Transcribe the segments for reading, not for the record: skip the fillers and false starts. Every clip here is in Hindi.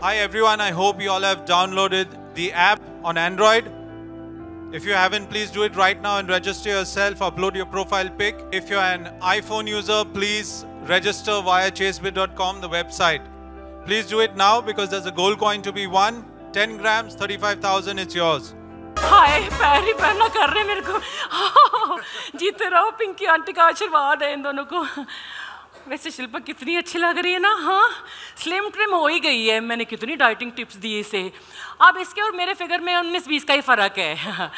Hi everyone, I hope you all have downloaded the app on Android. If you haven't, please do it right now and register yourself, upload your profile pic. If you're an iPhone user, please register via chasebit.com, the website. Please do it now because there's a gold coin to be won. 10 grams, 35,000, it's yours. हाय पैर ही पहना कर रहे मेरे को जीते रहो पिंकी आंटी का आशीर्वाद है इन दोनों को वैसे शिल्पा कितनी अच्छी लग रही है ना हाँ स्लिम ट्रिम हो ही गई है मैंने कितनी डाइटिंग टिप्स दी इसे अब इसके और मेरे फिगर में 19-20 का ही फ़र्क है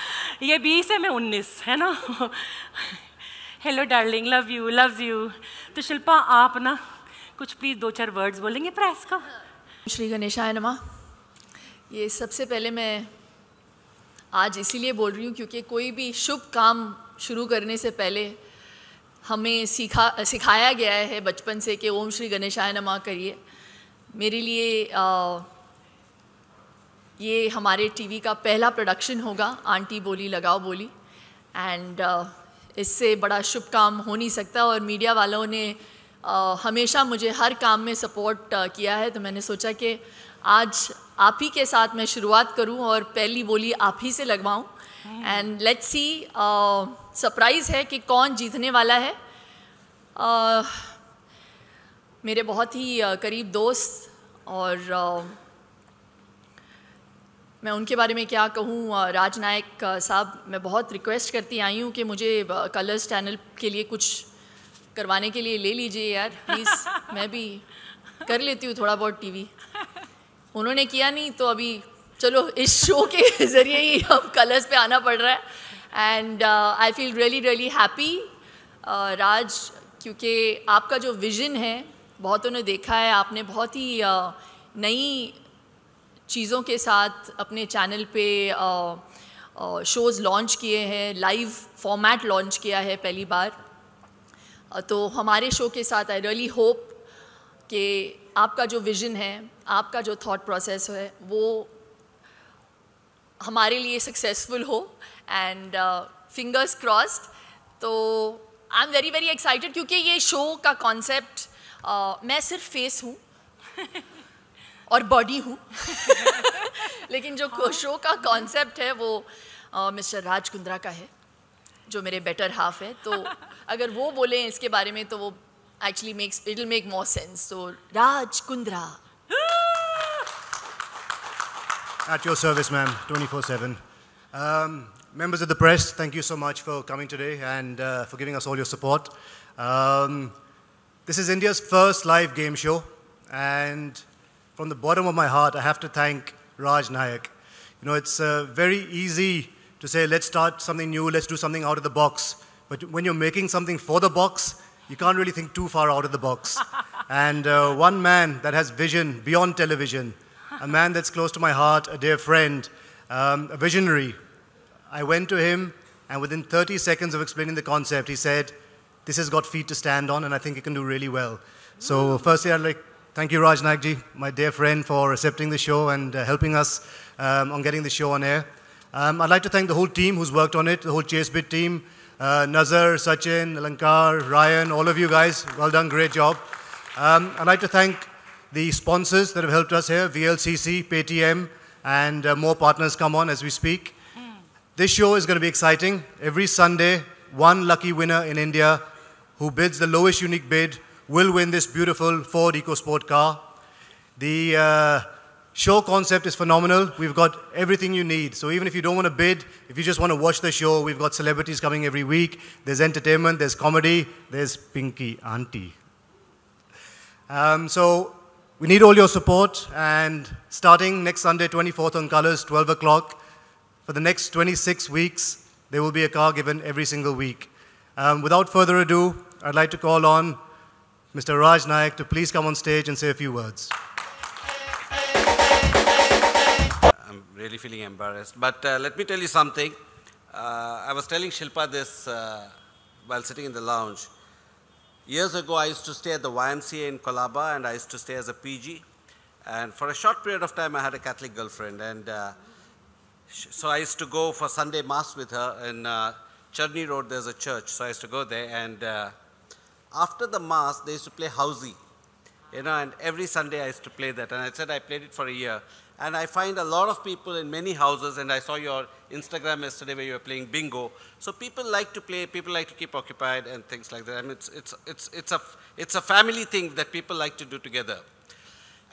ये 20 है मैं 19 है ना हेलो डार्लिंग लव्स यू तो शिल्पा आप ना कुछ प्लीज़ 2-4 वर्ड्स बोलेंगे प्रेस को श्री गणेशाय नमः। ये सबसे पहले मैं आज इसीलिए बोल रही हूँ क्योंकि कोई भी शुभ काम शुरू करने से पहले हमें सिखाया गया है बचपन से कि ओम श्री गणेशाय नमः करिए। मेरे लिए ये हमारे टीवी का पहला प्रोडक्शन होगा आंटी बोली लगाओ बोली एंड इससे बड़ा शुभ काम हो नहीं सकता और मीडिया वालों ने हमेशा मुझे हर काम में सपोर्ट किया है तो मैंने सोचा कि आज आप ही के साथ मैं शुरुआत करूं और पहली बोली आप ही से लगवाऊं एंड लेट्स सी सरप्राइज़ है कि कौन जीतने वाला है। मेरे बहुत ही करीब दोस्त और मैं उनके बारे में क्या कहूँ राज नायक साहब मैं बहुत रिक्वेस्ट करती आई हूँ कि मुझे कलर्स चैनल के लिए कुछ करवाने के लिए ले लीजिए यार प्लीज़ मैं भी कर लेती हूँ थोड़ा बहुत टीवी उन्होंने किया नहीं तो अभी चलो इस शो के ज़रिए ही अब कलर्स पे आना पड़ रहा है and I feel really happy Raj क्योंकि आपका जो विज़न है बहुतों ने देखा है आपने बहुत ही नई चीज़ों के साथ अपने चैनल पे शोज़ लॉन्च किए हैं लाइव फॉर्मेट लॉन्च किया है पहली बार तो हमारे शो के साथ आई रियली होप कि आपका जो विज़न है आपका जो थॉट प्रोसेस है वो हमारे लिए सक्सेसफुल हो एंड फिंगर्स क्रॉस्ड तो आई एम वेरी एक्साइटेड क्योंकि ये शो का कॉन्सेप्ट मैं सिर्फ फेस हूँ और बॉडी हूँ लेकिन जो शो का कॉन्सेप्ट है वो मिस्टर राज कुंद्रा का है जो मेरे बेटर हाफ है तो अगर वो बोलें इसके बारे में तो वो actually it'll make more sense. So Raj Kundra. At your service, ma'am, 24/7. Members of the press, thank you so much for coming today and for giving us all your support. This is India's first live game show, and from the bottom of my heart, I have to thank Raj Nayak. You know, it's very easy to say, let's start something new, let's do something out of the box. But when you're making something for the box, you can't really think too far out of the box. And one man that has vision beyond television, a man that's close to my heart, a dear friend, a visionary. I went to him, and within 30 seconds of explaining the concept, he said, this has got feet to stand on, and I think it can do really well. So firstly, I'd like to thank you, Raj Naik ji, my dear friend, for accepting the show and helping us on getting the show on air. I'd like to thank the whole team who's worked on it, the whole Chasebit team, Nazar, Sachin, Alankar, Ryan, all of you guys, well done, great job. I'd like to thank the sponsors that have helped us here, VLCC, Paytm, and more partners come on as we speak. This show is going to be exciting. Every Sunday, one lucky winner in India who bids the lowest unique bid will win this beautiful Ford EcoSport car. The show concept is phenomenal. We've got everything you need. So even if you don't want to bid, if you just want to watch the show, we've got celebrities coming every week. There's entertainment, there's comedy, there's Pinky Auntie. So we need all your support. And starting next Sunday, 24th on Colors, 12 o'clock, for the next 26 weeks, there will be a car given every single week. Without further ado, I'd like to call on Mr. Raj Naik to please come on stage and say a few words. I'm really feeling embarrassed. But let me tell you something. I was telling Shilpa this while sitting in the lounge. Years ago, I used to stay at the YMCA in Colaba, and I used to stay as a PG. And for a short period of time, I had a Catholic girlfriend. And so I used to go for Sunday Mass with her. In Chudney Road, there's a church. So I used to go there. And after the Mass, they used to play housey. you know, and every Sunday I used to play that. And I said I played it for a year. And I find a lot of people in many houses, and I saw your Instagram yesterday where you were playing bingo. So people like to play, people like to keep occupied and things like that. I mean, it's a family thing that people like to do together.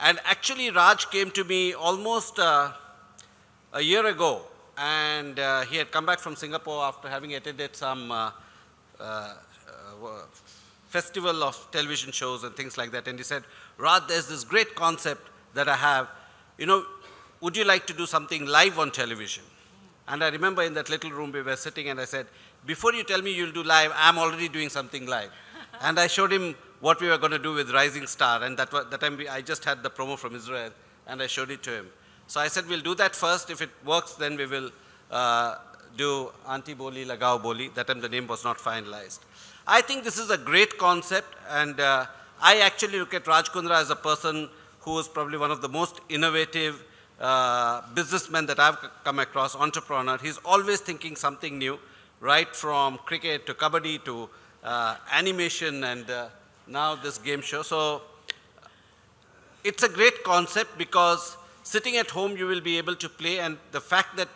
And actually Raj came to me almost a year ago, and he had come back from Singapore after having attended some festival of television shows and things like that. And he said, Raj, there's this great concept that I have. You know, would you like to do something live on television? And I remember in that little room we were sitting, and I said, before you tell me you'll do live, I'm already doing something live. And I showed him what we were going to do with Rising Star, and that time I just had the promo from Israel, and I showed it to him. So I said, we'll do that first. If it works, then we will do Auntie Boli, Lagao Boli. That time the name was not finalized. I think this is a great concept, and I actually look at Raj Kundra as a person who is probably one of the most innovative businessmen that I've come across, entrepreneur. He's always thinking something new, right from cricket to kabaddi to animation and now this game show. So it's a great concept because sitting at home you will be able to play, and the fact that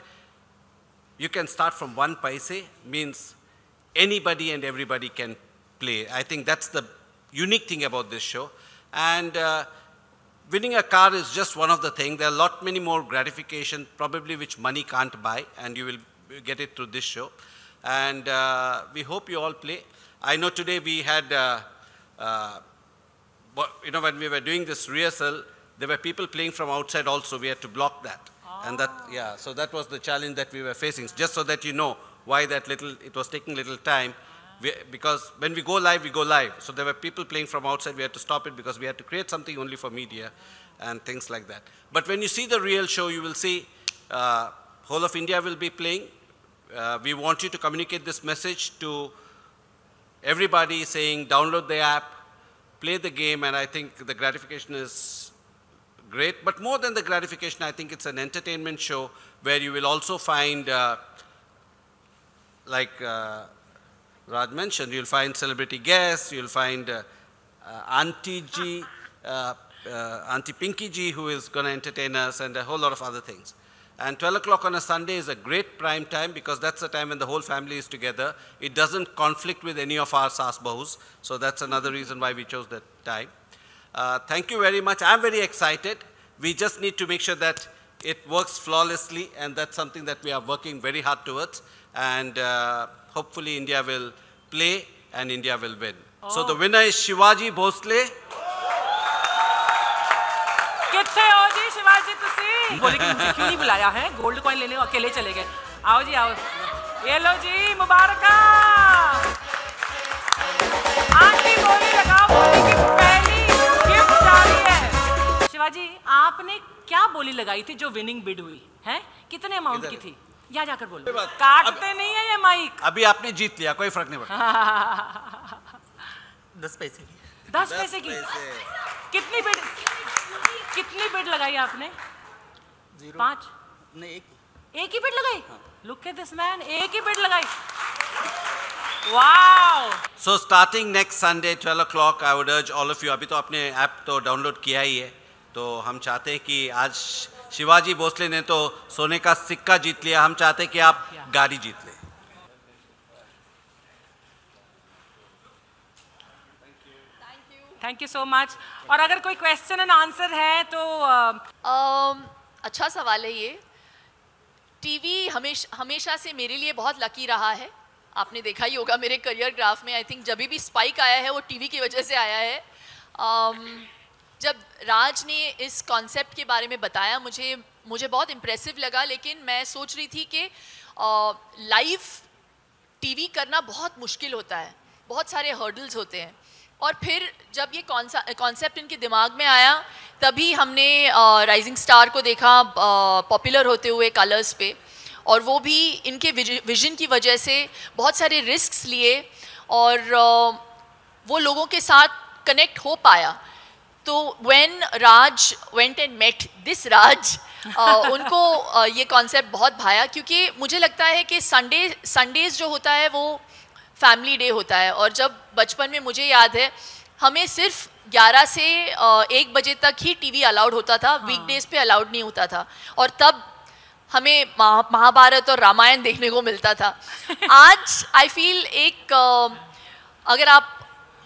you can start from 1 paise means anybody and everybody can play. I think that's the unique thing about this show. And winning a car is just one of the things. There are a lot many more gratification, probably which money can't buy, and you will get it through this show. And we hope you all play. I know today we had, you know, when we were doing this rehearsal, there were people playing from outside also. We had to block that. And that, yeah, so that was the challenge that we were facing. Just so that you know why that little, it was taking little time. Because when we go live, we go live. So there were people playing from outside. We had to stop it because we had to create something only for media and things like that. But when you see the real show, you will see whole of India will be playing. We want you to communicate this message to everybody, saying download the app, play the game, and I think the gratification is great. But more than the gratification, I think it's an entertainment show where you will also find, like Raj mentioned, you'll find celebrity guests, you'll find Auntie G, Auntie Pinky G, who is going to entertain us, and a whole lot of other things. And 12 o'clock on a Sunday is a great prime time because that's the time when the whole family is together. It doesn't conflict with any of our Saas Bahus, so that's another reason why we chose that time. Thank you very much. I'm very excited. We just need to make sure that it works flawlessly, and that's something that we are working very hard towards. And hopefully India will play and India will win. So the winner is Shivaji Bhosle. कितने हो जी शिवाजी तुसी? बोले कि मुझे क्यों नहीं बुलाया है? गोल्ड कॉइन लेने अकेले चले गए. आओ जी आओ. ये लो जी मुबारका. आंटी बोली लगाओ बोली की पहली गिफ्ट जा रही है. शिवाजी आपने क्या बोली लगाई थी जो विनिंग बिड हुई है? कितने अमाउंट की थी? यहाँ जाकर बोलो. काटते नहीं है ये माइक. अभी आपने जीत लिया, कोई फर्क नहीं पड़ता. 10 पैसे की. 10 पैसे की. कितनी बिड लगाई आपने? 5. नहीं, एक ही बिड लगाई. लुक एट दिस मैन, एक ही बिड लगाई. Wow. So starting next Sunday 12 o'clock, I would urge all of you. अभी तो आपने ऐप तो डाउनलोड किया ही है, तो हम चाहते हैं कि आज शिवाजी भोसले ने तो सोने का सिक्का जीत लिया. हम चाहते हैं कि आप गाड़ी जीत लें. Thank you so much. और अगर कोई क्वेश्चन एंड आंसर है तो अच्छा सवाल है ये. टीवी हमेशा से मेरे लिए बहुत लकी रहा है. आपने देखा ही होगा मेरे करियर ग्राफ में. आई थिंक जब भी स्पाइक आया है वो टीवी की वजह से आया है. जब राज ने इस कॉन्सेप्ट के बारे में बताया मुझे बहुत इम्प्रेसिव लगा. लेकिन मैं सोच रही थी कि लाइव टीवी करना बहुत मुश्किल होता है, बहुत सारे हर्डल्स होते हैं. और फिर जब ये कॉन्सेप्ट इनके दिमाग में आया तभी हमने राइजिंग स्टार को देखा पॉपुलर होते हुए कलर्स पे, और वो भी इनके विजन की वजह से बहुत सारे रिस्क्स लिए और वो लोगों के साथ कनेक्ट हो पाया. तो when Raj went and met this Raj, उनको ये कॉन्सेप्ट बहुत भाया, क्योंकि मुझे लगता है कि संडेज़ जो होता है वो फैमिली डे होता है. और जब बचपन में मुझे याद है हमें सिर्फ 11 से 1 बजे तक ही टीवी अलाउड होता था, वीकडेज पे अलाउड नहीं होता था, और तब हमें महाभारत और रामायण देखने को मिलता था। आज आई फील अगर आप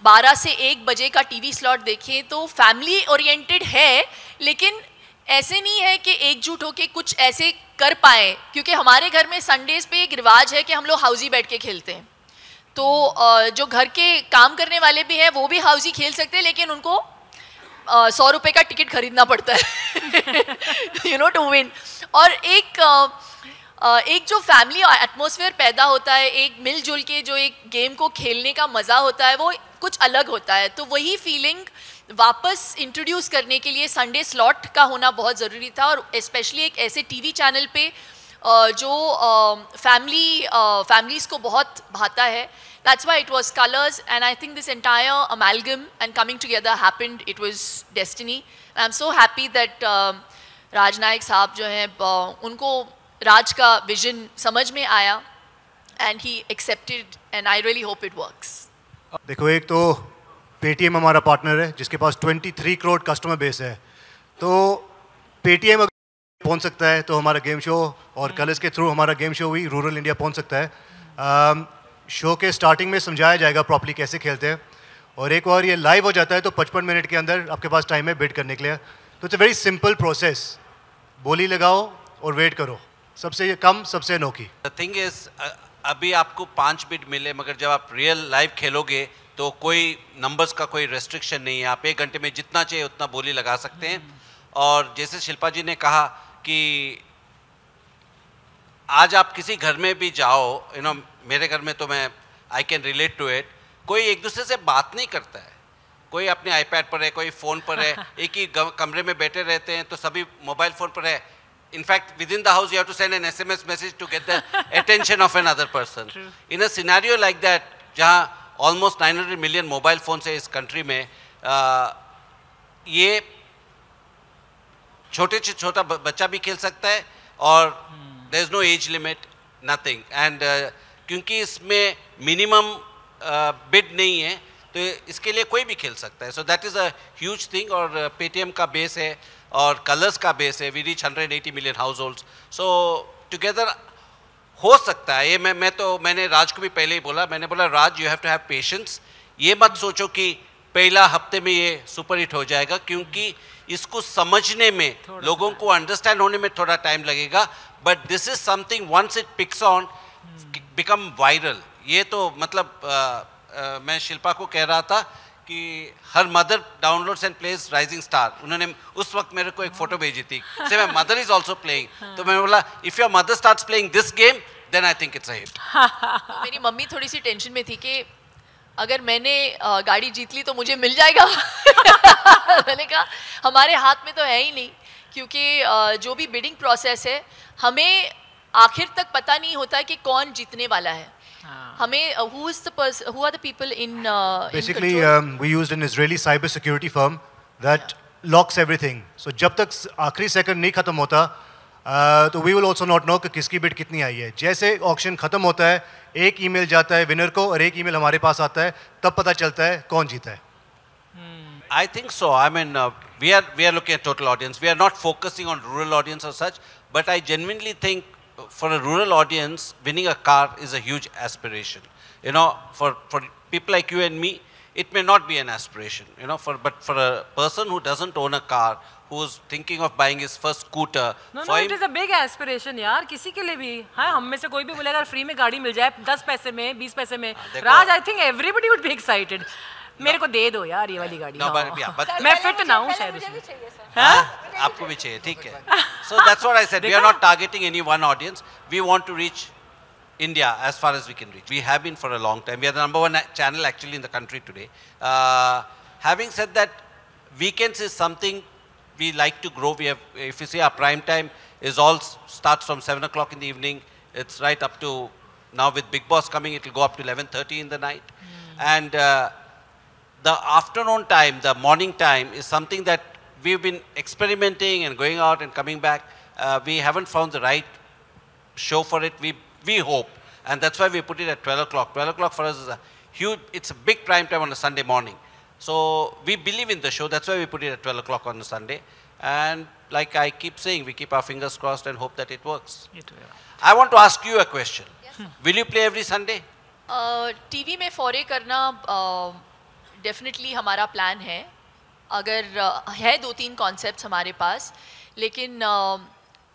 12 से 1 बजे का टीवी स्लॉट देखें तो फैमिली ओरिएंटेड है, लेकिन ऐसे नहीं है कि एकजुट होके कुछ ऐसे कर पाए, क्योंकि हमारे घर में संडेज पे एक रिवाज है कि हम लोग हाउसी बैठ के खेलते हैं। तो जो घर के काम करने वाले भी हैं वो भी हाउसी खेल सकते हैं, लेकिन उनको 100 रुपये का टिकट खरीदना पड़ता है टू विन। और एक जो फैमिली एटमॉस्फेयर पैदा होता है, एक मिलजुल के जो एक गेम को खेलने का मज़ा होता है, वो कुछ अलग होता है। तो वही फीलिंग वापस इंट्रोड्यूस करने के लिए संडे स्लॉट का होना बहुत ज़रूरी था, और स्पेशली एक ऐसे टीवी चैनल पे जो फैमिलीज़ को बहुत भाता है। That's why it was Colors, and I think this entire amalgam and coming together happened. It was destiny. And I'm so happy that राज नायक साहब जो हैं उनको राज का विजन समझ में आया, and he accepted, and I really hope it works. देखो, एक तो पेटीएम हमारा पार्टनर है जिसके पास 23 करोड़ कस्टमर बेस है, तो पेटीएम अगर पहुंच सकता है तो हमारा गेम शो और कलर्स के थ्रू हमारा गेम शो भी रूरल इंडिया पहुंच सकता है। शो के स्टार्टिंग में समझाया जाएगा प्रॉपर्ली कैसे खेलते हैं, और एक बार ये लाइव हो जाता है तो 55 मिनट के अंदर आपके पास टाइम है बिड करने के लिए। तो it's a very simple process, बोली लगाओ और वेट करो, सबसे कम सबसे अनोखी। द थिंग इज, अभी आपको 5 बिड मिले, मगर जब आप रियल लाइव खेलोगे तो कोई नंबर्स का कोई रेस्ट्रिक्शन नहीं है, आप 1 घंटे में जितना चाहिए उतना बोली लगा सकते हैं। और जैसे शिल्पा जी ने कहा कि आज आप किसी घर में भी जाओ, मेरे घर में तो मैं I can relate to it, कोई एक दूसरे से बात नहीं करता है, कोई अपने आईपैड पर है, कोई फ़ोन पर है, एक ही कमरे में बैठे रहते हैं तो सभी मोबाइल फ़ोन पर है। In fact within the house you have to send an SMS message to get the attention of another person. In a scenario like that, जहाँ ऑलमोस्ट 900 मिलियन मोबाइल फ़ोन्स है इस कंट्री में, ये छोटे से छोटा बच्चा भी खेल सकता है, और there is no age limit, nothing. And क्योंकि इसमें मिनिमम बिड नहीं है तो इसके लिए कोई भी खेल सकता है। So that is a huge thing. और पेटीएम का बेस है और कलर्स का बेस है, we reach 180 million households, so together हो सकता है। ये मैंने राज को भी पहले ही बोला, मैंने बोला Raj you have to have patience, ये मत सोचो कि पहला हफ्ते में ये सुपर हिट हो जाएगा, क्योंकि इसको समझने में, लोगों को अंडरस्टैंड होने में थोड़ा टाइम लगेगा, but this is something once it picks on become viral. ये तो मतलब मैं शिल्पा को कह रहा था कि हर mother downloads and plays Rising Star, उन्होंने उस वक्त मेरे को एक फोटो भेजी थी, say my mother is also playing, तो मैंने बोला if your mother starts playing this game then I think it's a hit. मेरी मम्मी थोड़ी सी टेंशन में थी कि अगर मैंने गाड़ी जीत ली तो मुझे मिल जाएगा। मैंने कहा हमारे हाथ में तो है ही नहीं, क्योंकि जो भी बिडिंग प्रोसेस है हमें आखिर तक पता नहीं होता कि कौन जीतने वाला है। हमें who are the people in basically control? We used an Israeli cyber security firm that locks everything. So जब तक आखिरी सेकंड नहीं खत्म होता तो we will also not know कि किसकी बिड कितनी आई है। जैसे ऑक्शन खत्म होता है, एक ईमेल जाता है विनर को और एक ईमेल हमारे पास आता है, तब पता चलता है कौन जीता है। I think so. I mean, we are looking at total audience. We are not focusing on rural audience or such, but I genuinely think for a rural audience, winning a car is a huge aspiration. For people like you and me, it may not be an aspiration. But for a person who doesn't own a car, who's thinking of buying his first scooter, no, it is a big aspiration यार, किसी के लिए भी। हाँ, हम में से कोई भी बोलेगा फ्री में गाड़ी मिल जाए 10 पैसे में, 20 पैसे में, राज I think everybody would be excited. मेरे को दे दो यार ये वाली गाड़ी। but मैं फिट ना हूँ शायद उसमें। आपको भी चाहिए, ठीक है। So that's what I said. We are not targeting any one audience. We want to reach India as far as we can reach. We have been for a long time. We are the #1 channel actually in the country today. Having said that, weekends is something we like to grow. We have, if you see, our prime time is all starts from 7 o'clock in the evening. It's right up to now with Big Boss coming, it will go up to 11:30 in the night. And the afternoon time, the morning time is something that we've been experimenting and going out and coming back. We haven't found the right show for it. We hope, and that's why we put it at 12 o'clock. 12 o'clock for us is a huge, it's a big prime time on a Sunday morning. So we believe in the show. That's why we put it at 12 o'clock on a Sunday. And like I keep saying, we keep our fingers crossed and hope that it works. I want to ask you a question. Will you play every Sunday? TV में फॉरे करना डेफिनेटली हमारा प्लान है. अगर है 2-3 कॉन्सेप्ट्स हमारे पास, लेकिन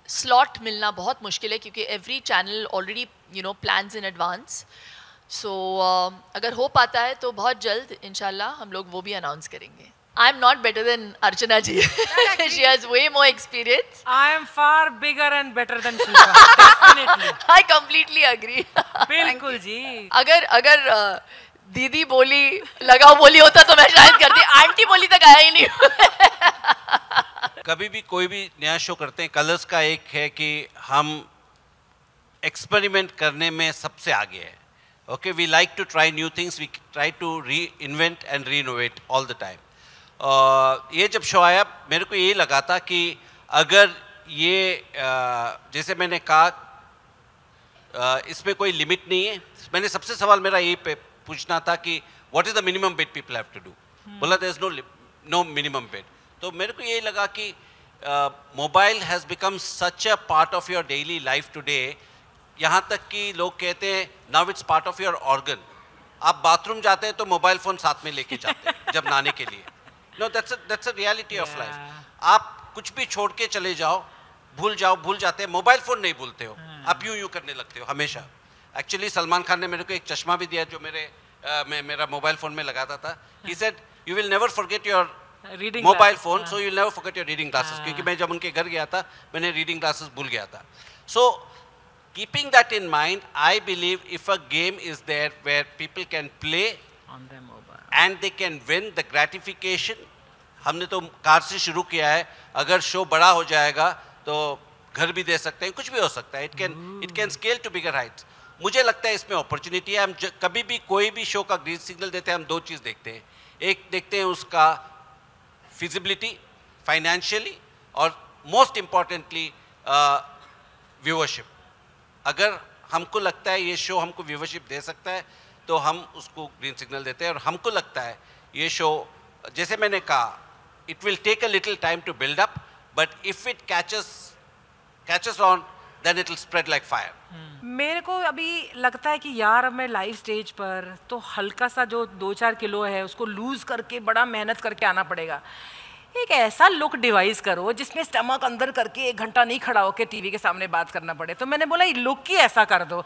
स्लॉट मिलना बहुत मुश्किल है क्योंकि every channel already plans in advance. So अगर हो पाता है तो बहुत जल्द इंशाल्लाह हम लोग वो भी अनाउंस करेंगे. I am not better than Archana ji. She has way more experience. I am far bigger and better than Shilpa. Definitely. I completely agree. बिल्कुल जी. अगर दीदी बोली लगाओ बोली होता तो मैं शायद करती. आंटी बोली तक आया ही नहीं. कभी भी कोई भी नया शो करते हैं, कलर्स का एक है कि हम एक्सपेरिमेंट करने में सबसे आगे है. Okay, we like to try new things. We try to reinvent and re-innovate all the time. ये जब शो आया मेरे को ये लगा था कि अगर ये जैसे मैंने कहा इसमें कोई लिमिट नहीं है. मैंने सबसे सवाल मेरा ये पूछना था कि what is the minimum bid people have to do. बोला there is no minimum bid. तो मेरे को ये लगा कि mobile has become such a part of your daily life today. यहाँ तक कि लोग कहते हैं now it's part of your organ. आप बाथरूम जाते हैं तो मोबाइल फ़ोन साथ में लेके जाते हैं जब नहाने के लिए. No that's a reality of life. आप कुछ भी छोड़ के चले जाओ, भूल जाते हैं. मोबाइल फ़ोन नहीं भूलते हो, आप यूं करने लगते हो हमेशा. एक्चुअली सलमान खान ने मेरे को एक चश्मा भी दिया जो मेरा मोबाइल फ़ोन में लगाता था. He said you will never forget your mobile phone, so you will never forget your reading glasses. क्योंकि मैं जब उनके घर गया था मैंने रीडिंग ग्लासेस भूल गया था. सो keeping that in mind, I believe if a game is there where people can play on their mobile and they can win the gratification. हमने तो कार से शुरू किया है. अगर शो बड़ा हो जाएगा तो घर भी दे सकते हैं, कुछ भी हो सकता है. It can scale to bigger heights. मुझे लगता है इसमें अपॉर्चुनिटी है. हम कभी भी कोई भी शो का ग्रीन सिग्नल देते हैं, हम 2 चीज़ देखते हैं. एक देखते हैं उसका फिजिबिलिटी फाइनेंशियली, और मोस्ट इम्पॉर्टेंटली व्यूअरशिप. अगर हमको लगता है ये शो हमको व्यूवरशिप दे सकता है तो हम उसको ग्रीन सिग्नल देते हैं. और हमको लगता है ये शो, जैसे मैंने कहा, it will take a little time to build up, but if it catches on then it will spread like fire. मेरे को अभी लगता है कि यार अब मैं लाइव स्टेज पर तो हल्का सा जो 2-4 किलो है उसको लूज करके बड़ा मेहनत करके आना पड़ेगा. एक ऐसा लुक डिवाइस करो जिसमें स्टमक अंदर करके 1 घंटा नहीं खड़ा होकर टीवी के सामने बात करना पड़े. तो मैंने बोला ये लुक ही ऐसा कर दो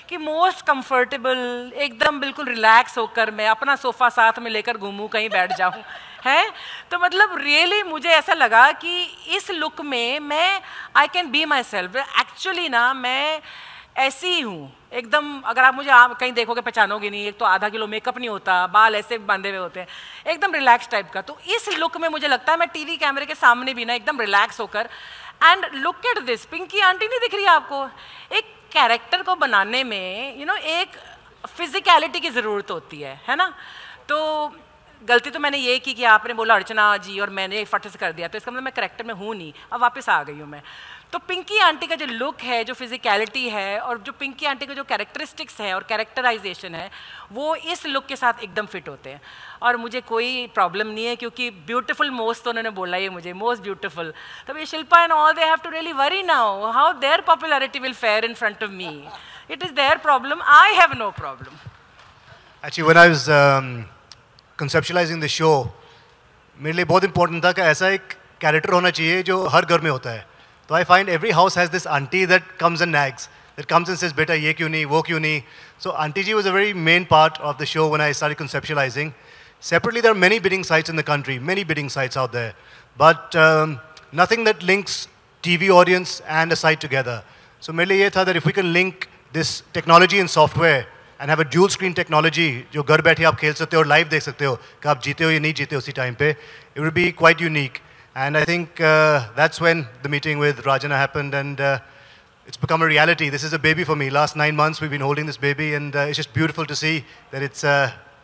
कि मोस्ट कंफर्टेबल, एकदम बिल्कुल रिलैक्स होकर मैं अपना सोफ़ा साथ में लेकर घूमूं, कहीं बैठ जाऊं. है तो मतलब रियली मुझे ऐसा लगा कि इस लुक में मैं I can be my self. Actually ना मैं ऐसी ही हूँ एकदम. अगर आप मुझे कहीं देखोगे पहचानोगे नहीं. एक तो आधा किलो मेकअप नहीं होता, बाल ऐसे बांधे हुए होते हैं, एकदम रिलैक्स टाइप का. तो इस लुक में मुझे लगता है मैं टीवी कैमरे के सामने भी ना एकदम रिलैक्स होकर. And look at this, Pinky aunty नहीं दिख रही है आपको? एक कैरेक्टर को बनाने में एक फिजिकलिटी की ज़रूरत होती है ना. तो गलती तो मैंने ये की कि आपने बोला अर्चना जी और मैंने फट से कर दिया, तो इसका मतलब मैं कैरेक्टर में हूँ नहीं. अब वापस आ गई हूँ मैं. तो पिंकी आंटी का जो लुक है, जो फिजिकलिटी है, और जो पिंकी आंटी का जो कैरेक्टरिस्टिक्स है और कैरेक्टराइजेशन है, वो इस लुक के साथ एकदम फिट होते हैं. और मुझे कोई प्रॉब्लम नहीं है क्योंकि ब्यूटीफुल मोस्ट तो उन्होंने बोला ही मुझे, मोस्ट ब्यूटीफुल. तब ये Shilpa and all they have to really worry now how their popularity will fare in front of me. It is their problem, I have no problem. Actually, when I was conceptualizing the show, मेरे लिए बहुत important था कि ऐसा एक कैरेक्टर होना चाहिए जो हर घर में होता है. So I find every house has this auntie that comes and nags, that comes and says, "Beta, ye kyun nahi, wo kyun nahi." So Auntie ji was a very main part of the show when I started conceptualizing. Separately, there are many bidding sites in the country, many bidding sites out there, but nothing that links TV audience and a site together. So मेरे लिए ये था that if we can link this technology and software and have a dual screen technology, जो घर बैठे आप खेल सकते हो और लाइव देख सकते हो कि आप जीते हो या नहीं जीते उसी टाइम पे, it would be quite unique. And I think that's when the meeting with Rajana happened, and it's become a reality. This is a baby for me. Last 9 months we've been holding this baby, and it's just beautiful to see that it's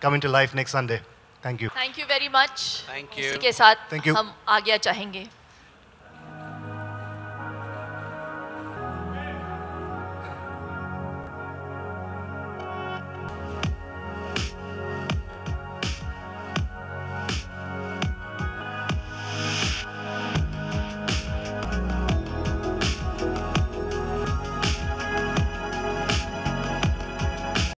coming to life next Sunday. Thank you. Thank you very much. Thank you. इसी के साथ Thank you. हम आगे चाहेंगे.